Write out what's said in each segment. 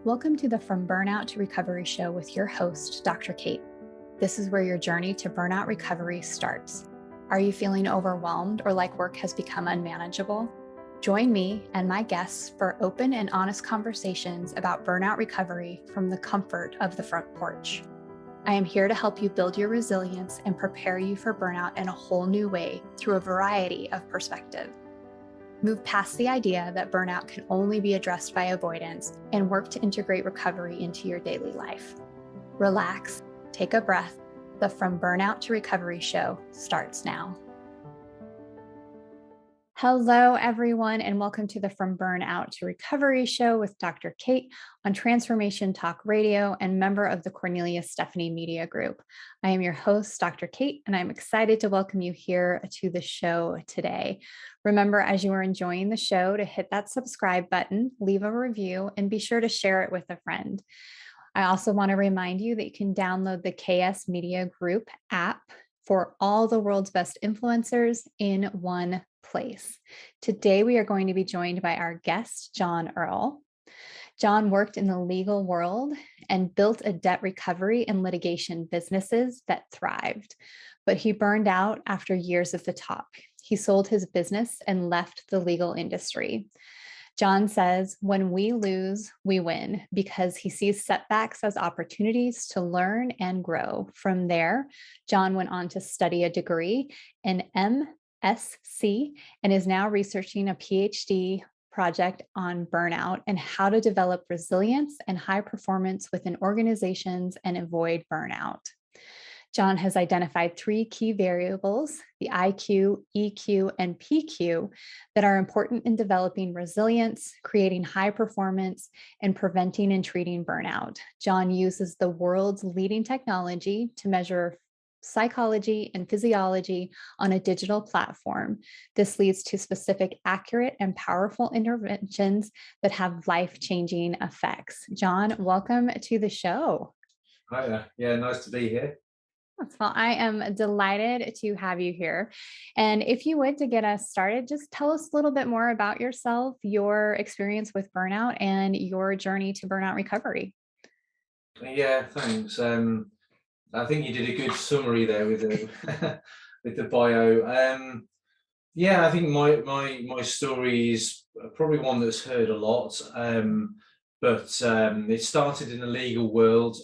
Welcome to the From Burnout to Recovery show with your host, Dr. Kate. This is where your journey to burnout recovery starts. Are you feeling overwhelmed or like work has become unmanageable? Join me and my guests for open and honest conversations about burnout recovery from the comfort of the front porch. I am here to help you build your resilience and prepare you for burnout in a whole new way through a variety of perspectives. Move past the idea that burnout can only be addressed by avoidance and work to integrate recovery into your daily life. Relax, take a breath. The From Burnout to Recovery show starts now. Hello, everyone, and welcome to the From Burnout to Recovery show with Dr. Kate on Transformation Talk Radio and member of the Cornelius Stephanie Media Group. I am your host, Dr. Kate, and I'm excited to welcome you here to the show today. Remember, as you are enjoying the show, to hit that subscribe button, leave a review, and be sure to share it with a friend. I also want to remind you that you can download the KS Media Group app for all the world's best influencers in one place. Today, we are going to be joined by our guest, John Earl. John worked in the legal world and built a debt recovery and litigation businesses that thrived, but he burned out after years at the top. He sold his business and left the legal industry. John says, when we lose, we win, because he sees setbacks as opportunities to learn and grow. From there, John went on to study a degree in MSc and is now researching a Ph.D. project on burnout and how to develop resilience and high performance within organizations and avoid burnout. John has identified 3 key variables, the IQ, EQ, and PQ, that are important in developing resilience, creating high performance, and preventing and treating burnout. John uses the world's leading technology to measure psychology and physiology on a digital platform. This leads to specific, accurate, and powerful interventions that have life-changing effects. John, welcome to the show. Hi, yeah, nice to be here. Well, I am delighted to have you here. And if you would, to get us started, just tell us a little bit more about yourself, your experience with burnout, and your journey to burnout recovery. Yeah, thanks. I think you did a good summary there with the with the bio. Yeah, I think my story is probably one that's heard a lot, but it started in the legal world.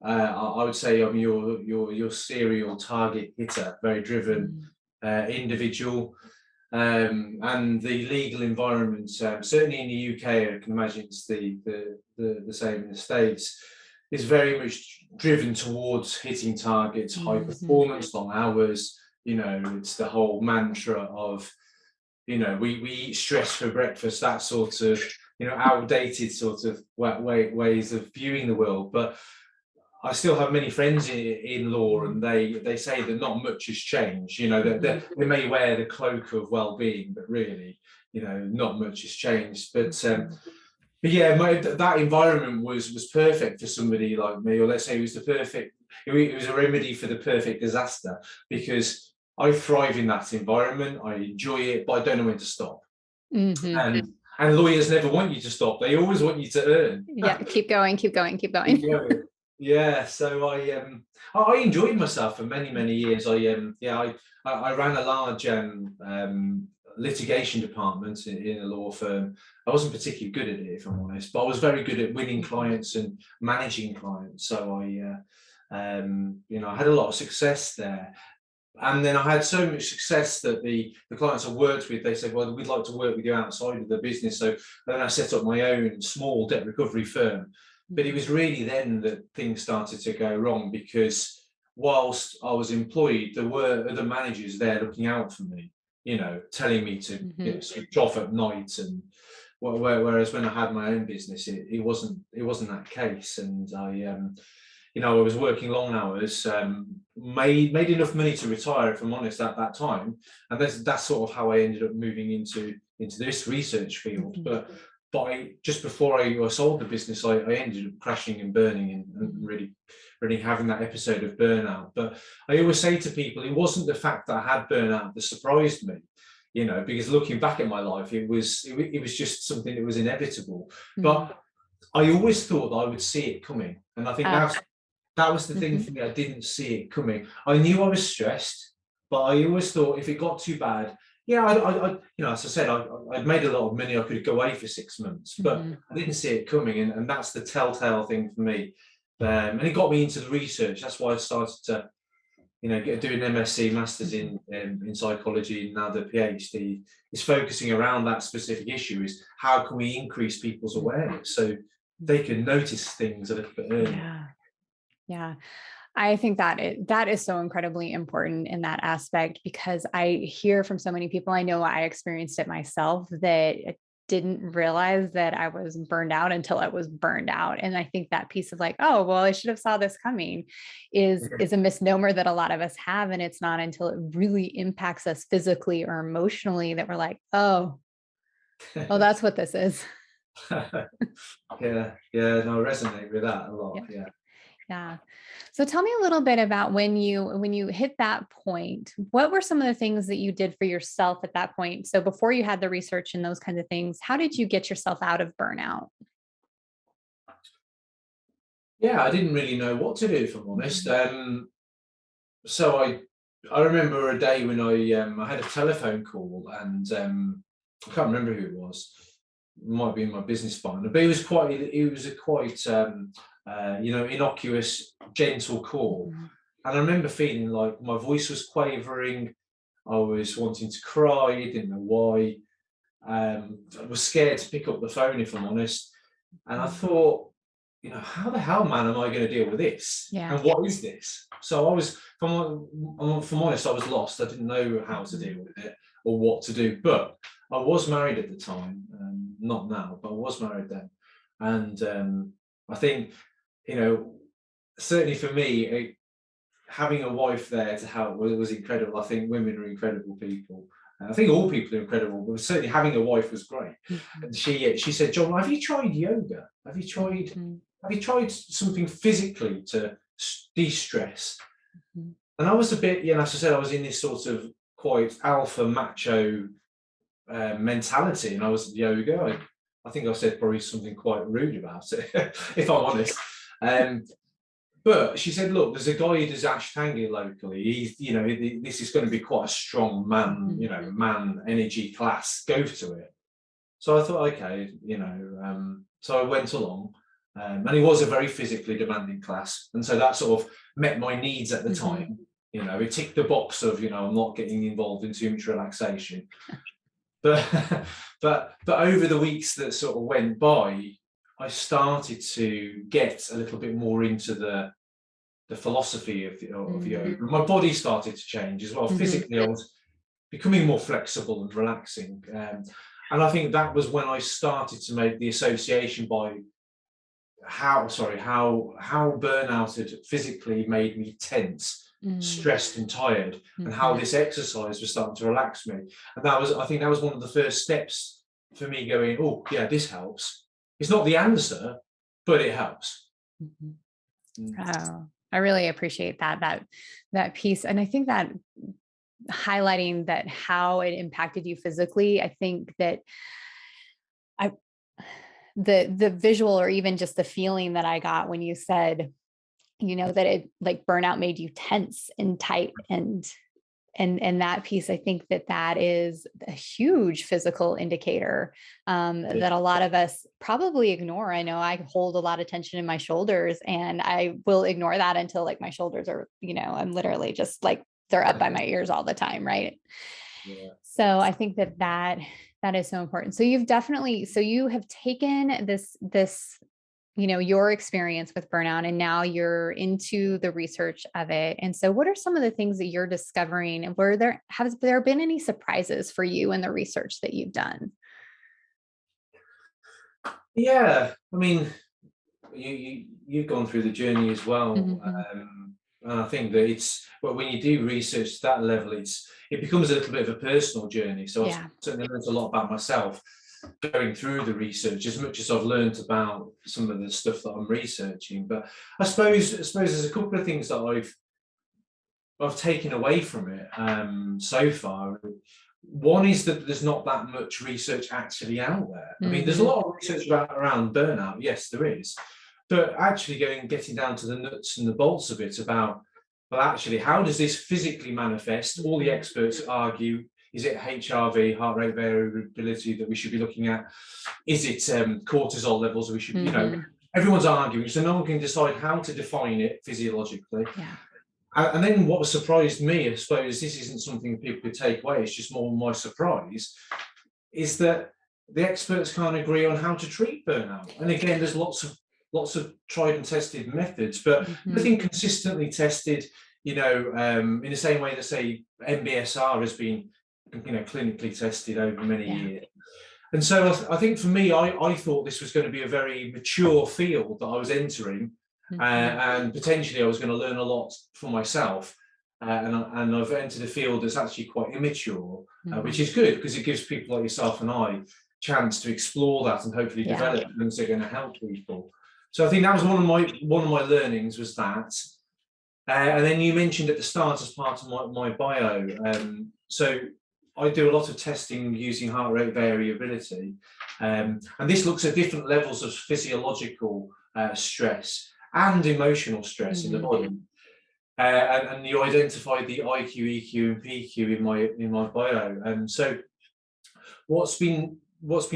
I would say I'm your serial target hitter, very driven individual, and the legal environment, certainly in the UK, I can imagine it's the same in the States, is very much driven towards hitting targets, high performance, long hours. You know, it's the whole mantra of, we eat stress for breakfast, that sort of, outdated sort of ways of viewing the world. But I still have many friends in law, and they say that not much has changed. That they may wear the cloak of well-being, but really, not much has changed. But yeah, that environment was perfect for somebody like me, or let's say it was a remedy for the perfect disaster, because I thrive in that environment. I enjoy it, but I don't know when to stop. And lawyers never want you to stop. They always want you to earn. Yeah, keep going. Yeah, so I enjoyed myself for many years. I ran a large litigation department in a law firm. I wasn't particularly good at it, if I'm honest, but I was very good at winning clients and managing clients. So I had a lot of success there. And then I had so much success that the clients I worked with, they said, well, we'd like to work with you outside of the business. So then I set up my own small debt recovery firm. But it was really then that things started to go wrong, because whilst I was employed, there were other managers there looking out for me, telling me to switch off at night. And whereas when I had my own business, it wasn't that case. And I was working long hours, made enough money to retire, if I'm honest, at that time. And that's sort of how I ended up moving into this research field. But just before I sold the business, I ended up crashing and burning and really having that episode of burnout. But I always say to people, it wasn't the fact that I had burnout that surprised me, because looking back at my life, it was just something that was inevitable. But I always thought that I would see it coming, and I think Uh, that was the thing mhm, for me. I didn't see it coming. I knew I was stressed, but I always thought if it got too bad, yeah, as I said, I'd made a lot of money. I could go away for 6 months, but mhm, I didn't see it coming, and that's the telltale thing for me. And it got me into the research. That's why I started to, do an MSc, Masters mhm. in psychology, and now the PhD is focusing around that specific issue: is how can we increase people's awareness so they can notice things a little bit earlier. Yeah. Yeah. I think that is so incredibly important in that aspect, because I hear from so many people, I know I experienced it myself, that I didn't realize that I was burned out until I was burned out. And I think that piece of like, oh, well, I should have saw this coming is a misnomer that a lot of us have. And it's not until it really impacts us physically or emotionally that we're like, oh, that's what this is. Yeah, yeah, no, I resonate with that a lot. Yeah. Yeah. Yeah. So tell me a little bit about when you hit that point, what were some of the things that you did for yourself at that point? So before you had the research and those kinds of things, how did you get yourself out of burnout? Yeah, I didn't really know what to do, if I'm honest. Mhm. So I remember a day when I had a telephone call, and I can't remember who it was. It might be my business partner, but it was a quite innocuous, gentle call. Mhm. And I remember feeling like my voice was quavering. I was wanting to cry, didn't know why. I was scared to pick up the phone, if I'm honest. And I Mhm. thought, how the hell, man, am I going to deal with this? Yeah. And what is this? So I was, from honest, I was lost. I didn't know how to Mhm. deal with it or what to do. But I was married at the time, not now, but I was married then. And I think, you know, certainly for me, having a wife there to help was incredible. I think women are incredible people. I think all people are incredible, but certainly having a wife was great. Mhm. And she said, "John, have you tried yoga? Mhm. Have you tried something physically to de-stress?" Mhm. And I was a bit, as I said, I was in this sort of quite alpha macho mentality, and I was at yoga. I think I said probably something quite rude about it, if I'm honest. Um, but she said, "Look, there's a guy who does Ashtanga locally. He's, this is going to be quite a strong man, Mhm. man energy class. Go to it." So I thought, okay, so I went along, and it was a very physically demanding class, and so that sort of met my needs at the Mhm. time. It ticked the box of, I'm not getting involved in too much relaxation, but but over the weeks that sort of went by, I started to get a little bit more into the philosophy of yoga. Mhm. My body started to change as well. Mhm. Physically, I was becoming more flexible and relaxing. And I think that was when I started to make the association by how burnout had physically made me tense, Mhm. stressed and tired, and how Mhm. this exercise was starting to relax me. And I think that was one of the first steps for me going, oh yeah, this helps. It's not the answer, but it helps. Mhm. Mm. Oh, I really appreciate that piece. And I think that highlighting that how it impacted you physically, I think that I the visual or even just the feeling that I got when you said, that it like burnout made you tense and tight and that piece, I think that is a huge physical indicator Yeah. that a lot of us probably ignore. I know I hold a lot of tension in my shoulders, and I will ignore that until like my shoulders are, I'm literally just like they're up by my ears all the time, right? Yeah. So I think that is so important. So you have taken this your experience with burnout, and now you're into the research of it. And so what are some of the things that you're discovering, and have there been any surprises for you in the research that you've done? Yeah, I mean, you've gone through the journey as well, Mhm. and I think that when you do research to that level, it becomes a little bit of a personal journey. So I've Yeah. certainly learned a lot about myself going through the research, as much as I've learned about some of the stuff that I'm researching. But I suppose there's a couple of things that I've taken away from it so far. One is that there's not that much research actually out there. I mean, there's a Mhm. lot of research around burnout. Yes, there is. But actually getting down to the nuts and the bolts of it about, well, actually, how does this physically manifest? All the experts argue, is it HRV, heart rate variability, that we should be looking at? Is it cortisol levels we should, Mhm. everyone's arguing, so no one can decide how to define it physiologically. Yeah. And then what surprised me, I suppose this isn't something people could take away, it's just more my surprise, is that the experts can't agree on how to treat burnout. And again, there's lots of tried and tested methods, but Mhm. nothing consistently tested, in the same way that, say, MBSR has been, clinically tested over many Yeah. years. And so I think for me, I thought this was going to be a very mature field that I was entering, Mhm. and potentially I was going to learn a lot for myself. And I've entered a field that's actually quite immature, which Mhm. is good because it gives people like yourself and I chance to explore that and hopefully Yeah. develop things that are going to help people. So I think that was one of my learnings was that. And then you mentioned at the start as part of my bio. So I do a lot of testing using heart rate variability. And this looks at different levels of physiological stress and emotional stress in the Mhm. body. And you identified the IQ, EQ, and PQ in my bio. And so what's been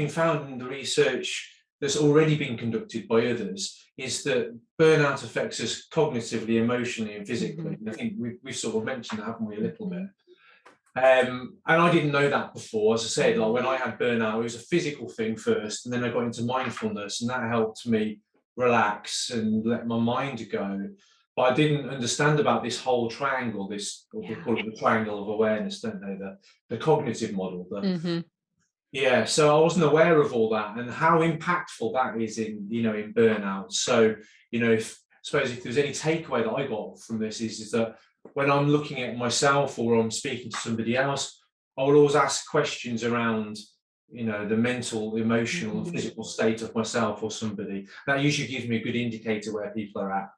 found in the research that's already been conducted by others is that burnout affects us cognitively, emotionally, and physically. Mhm. And I think we've sort of mentioned that, haven't we, a little bit? Mhm. And I didn't know that before. As I said, like Mhm. when I had burnout, it was a physical thing first, and then I got into mindfulness, and that helped me relax and let my mind go. But I didn't understand about this whole triangle, this, what we Yeah. call it, the triangle of awareness, don't they? The cognitive model, Mhm. yeah, so I wasn't aware of all that and how impactful that is in burnout. So, if I suppose if there's any takeaway that I got from this is that when I'm looking at myself or I'm speaking to somebody else, I will always ask questions around, the mental, emotional, and Mhm. physical state of myself or somebody. That usually gives me a good indicator where people are at.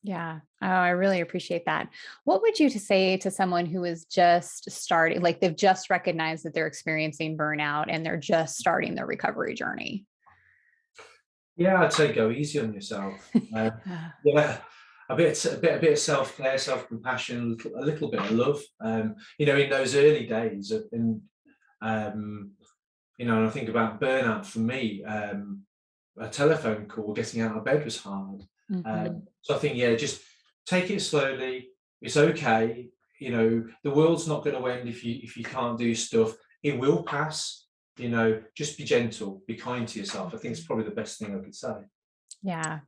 Yeah. Oh, I really appreciate that. What would you to say to someone who is just starting, like they've just recognized that they're experiencing burnout and they're just starting their recovery journey? Yeah, I'd say go easy on yourself. Ah. Yeah, a bit of self care, self compassion, a little bit of love. In those early days, um, and I think about burnout for me. A telephone call, getting out of bed was hard. Mhm. So I think, yeah, just take it slowly. It's okay. The world's not going to end if you can't do stuff. It will pass. Just be gentle, be kind to yourself. I think it's Mhm. probably the best thing I could say. Yeah.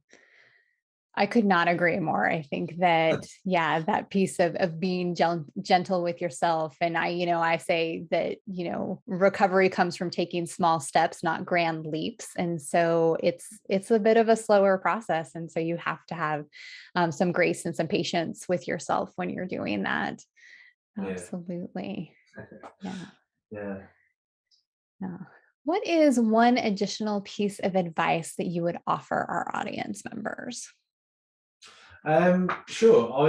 I could not agree more. I think that, yeah, that piece of being gentle with yourself. And I say that, recovery comes from taking small steps, not grand leaps. And so it's a bit of a slower process. And so you have to have some grace and some patience with yourself when you're doing that. Yeah, Absolutely. Yeah. yeah. Yeah. What is one additional piece of advice that you would offer our audience members? Sure. I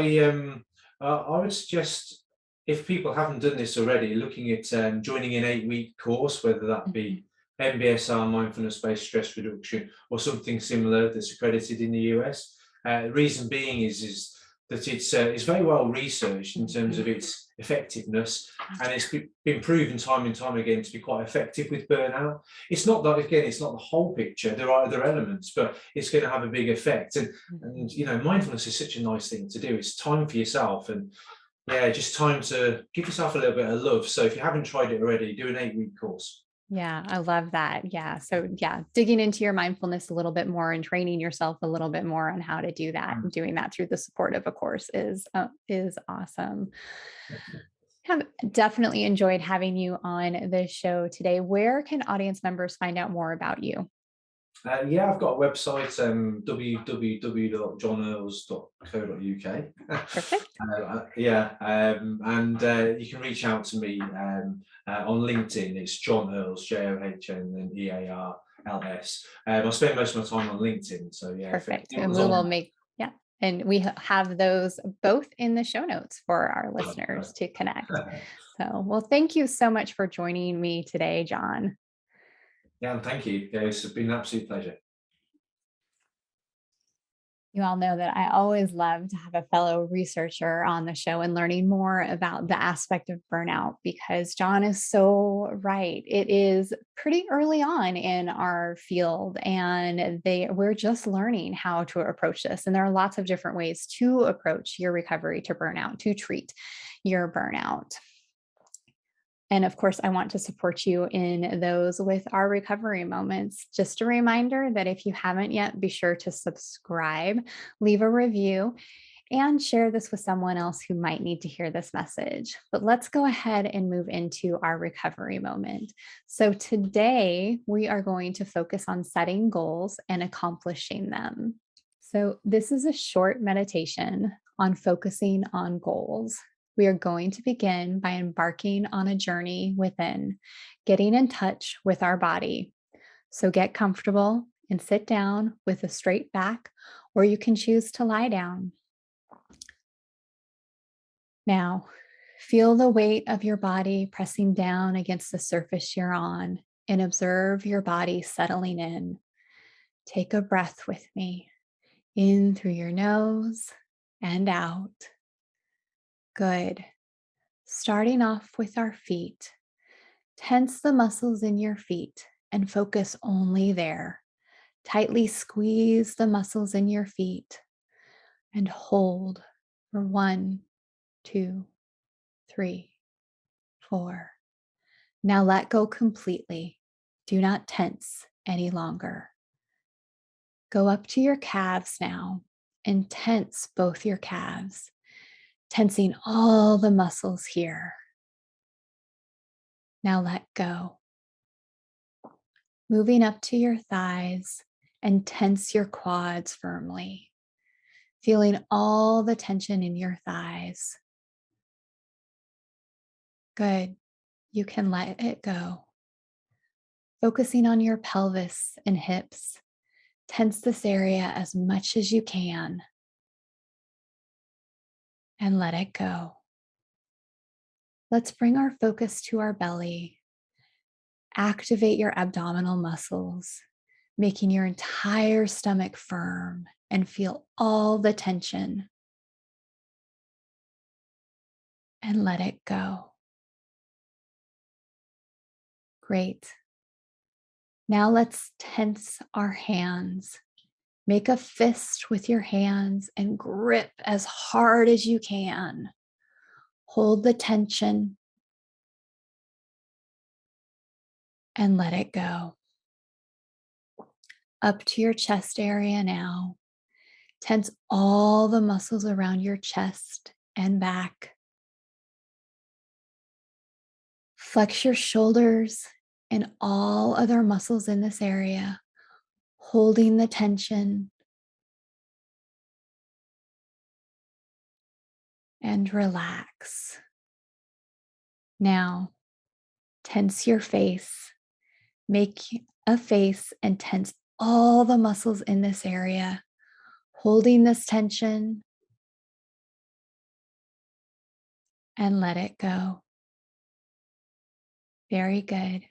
would suggest, if people haven't done this already, looking at joining an 8-week course, whether that be Mhm. MBSR, mindfulness-based stress reduction, or something similar that's accredited in the US. The reason being is that it's very well researched in terms Mhm. of its effectiveness, and it's been proven time and time again to be quite effective with burnout. It's not that, again, it's not the whole picture. There are other elements, but it's going to have a big effect. And Mhm. mindfulness is such a nice thing to do. It's time for yourself, and yeah, just time to give yourself a little bit of love. So if you haven't tried it already, do an 8-week course. Yeah, I love that. Yeah. So, yeah, digging into your mindfulness a little bit more and training yourself a little bit more on how to do that, and Mm. doing that through the support of a course is awesome. Have definitely enjoyed having you on the show today. Where can audience members find out more about you? Yeah, I've got a website, www.johnearls.co.uk. Perfect. Yeah, and you can reach out to me on LinkedIn. It's John Earls, John and Earls. I spend most of my time on LinkedIn, so yeah, if Perfect. And anyone's we on will make, yeah. And we have those both in the show notes for our listeners that. to connect. Well, thank you so much for joining me today, John. Yeah, and thank you. Yeah, it's been an absolute pleasure. You all know that I always love to have a fellow researcher on the show and learning more about the aspect of burnout because John is so right. It is pretty early on in our field and we're just learning how to approach this. And there are lots of different ways to approach your recovery to burnout, to treat your burnout. And of course, I want to support you in those with our recovery moments. Just a reminder that if you haven't yet, be sure to subscribe, leave a review, and share this with someone else who might need to hear this message. But let's go ahead and move into our recovery moment. So today, we are going to focus on setting goals and accomplishing them. So, this is a short meditation on focusing on goals. We are going to begin by embarking on a journey within, getting in touch with our body. So, get comfortable and sit down with a straight back, or you can choose to lie down. Now, feel the weight of your body pressing down against the surface you're on and observe your body settling in. Take a breath with me. In through your nose and out. Good. Starting off with our feet. Tense the muscles in your feet and focus only there. Tightly squeeze the muscles in your feet and hold for 1, 2, 3, 4. Now let go completely. Do not tense any longer. Go up to your calves now and tense both your calves, tensing all the muscles here. Now let go. Moving up to your thighs and tense your quads firmly, feeling all the tension in your thighs. Good. You can let it go. Focusing on your pelvis and hips. Tense this area as much as you can and let it go. Let's bring our focus to our belly. Activate your abdominal muscles, making your entire stomach firm and feel all the tension. And let it go. Great. Now let's tense our hands. Make a fist with your hands and grip as hard as you can. Hold the tension and let it go. Up to your chest area now. Tense all the muscles around your chest and back. Flex your shoulders and all other muscles in this area, holding the tension. And relax. Now, tense your face. Make a face and tense all the muscles in this area, holding this tension and let it go. Very good.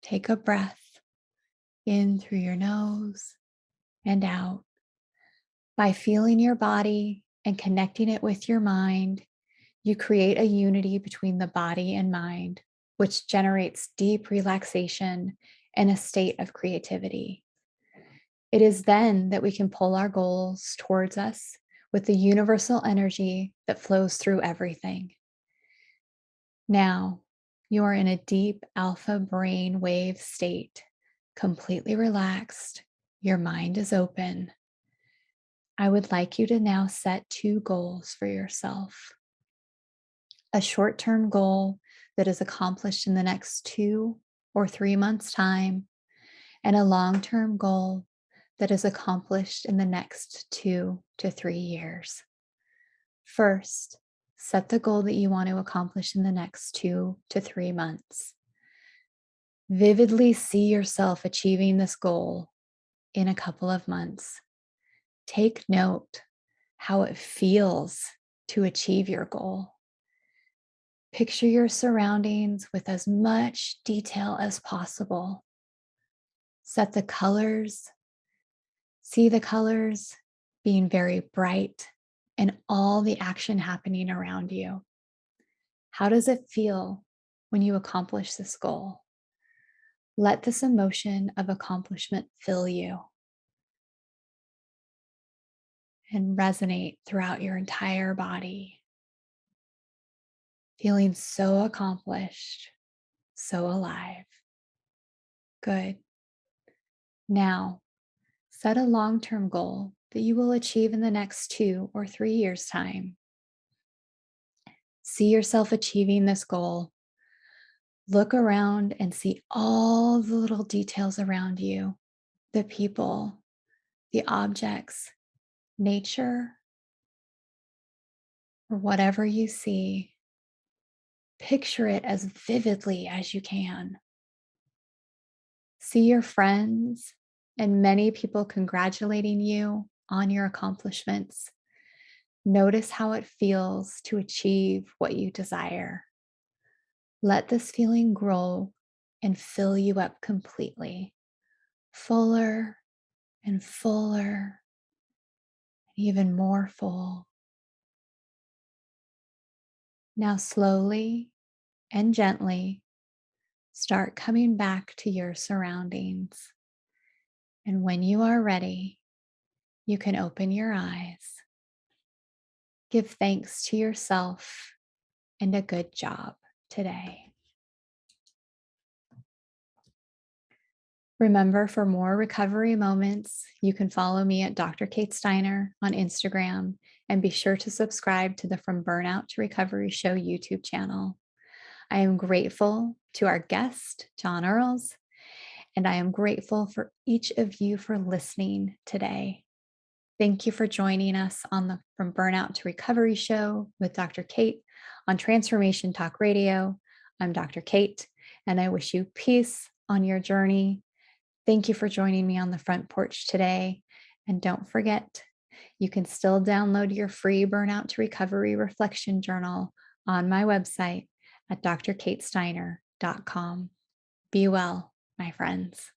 Take a breath in through your nose and out. By feeling your body and connecting it with your mind, you create a unity between the body and mind, which generates deep relaxation and a state of creativity. It is then that we can pull our goals towards us with the universal energy that flows through everything. Now, you are in a deep alpha brain wave state, completely relaxed. Your mind is open. I would like you to now set 2 goals for yourself. A short-term goal that is accomplished in the next 2 or 3 months' time, and a long-term goal that is accomplished in the next 2 to 3 years. First, set the goal that you want to accomplish in the next 2 to 3 months. Vividly see yourself achieving this goal in a couple of months. Take note how it feels to achieve your goal. Picture your surroundings with as much detail as possible. Set the colors, see the colors being very bright and all the action happening around you. How does it feel when you accomplish this goal? Let this emotion of accomplishment fill you and resonate throughout your entire body, feeling so accomplished, so alive. Good. Now, set a long-term goal that you will achieve in the next 2 or 3 years' time. See yourself achieving this goal. Look around and see all the little details around you, the people, the objects, nature, or whatever you see. Picture it as vividly as you can. See your friends and many people congratulating you on your accomplishments. Notice how it feels to achieve what you desire. Let this feeling grow and fill you up completely, fuller and fuller, and even more full. Now, slowly and gently, start coming back to your surroundings. And when you are ready, you can open your eyes. Give thanks to yourself and a good job today. Remember, for more recovery moments, you can follow me at Dr. Kate Steiner on Instagram, and be sure to subscribe to the From Burnout to Recovery Show YouTube channel. I am grateful to our guest, John Earls, and I am grateful for each of you for listening today. Thank you for joining us on the From Burnout to Recovery Show with Dr. Kate on Transformation Talk Radio. I'm Dr. Kate, and I wish you peace on your journey. Thank you for joining me on the front porch today. And don't forget, you can still download your free Burnout to Recovery Reflection Journal on my website at drkatesteiner.com. Be well, my friends.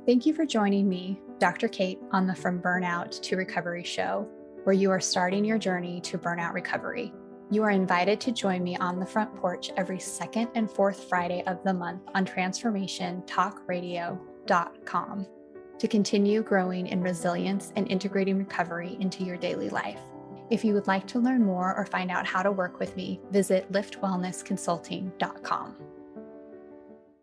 Thank you for joining me, Dr. Kate, on the From Burnout to Recovery Show, where you are starting your journey to burnout recovery. You are invited to join me on the front porch every second and fourth Friday of the month on transformationtalkradio.com to continue growing in resilience and integrating recovery into your daily life. If you would like to learn more or find out how to work with me, visit liftwellnessconsulting.com.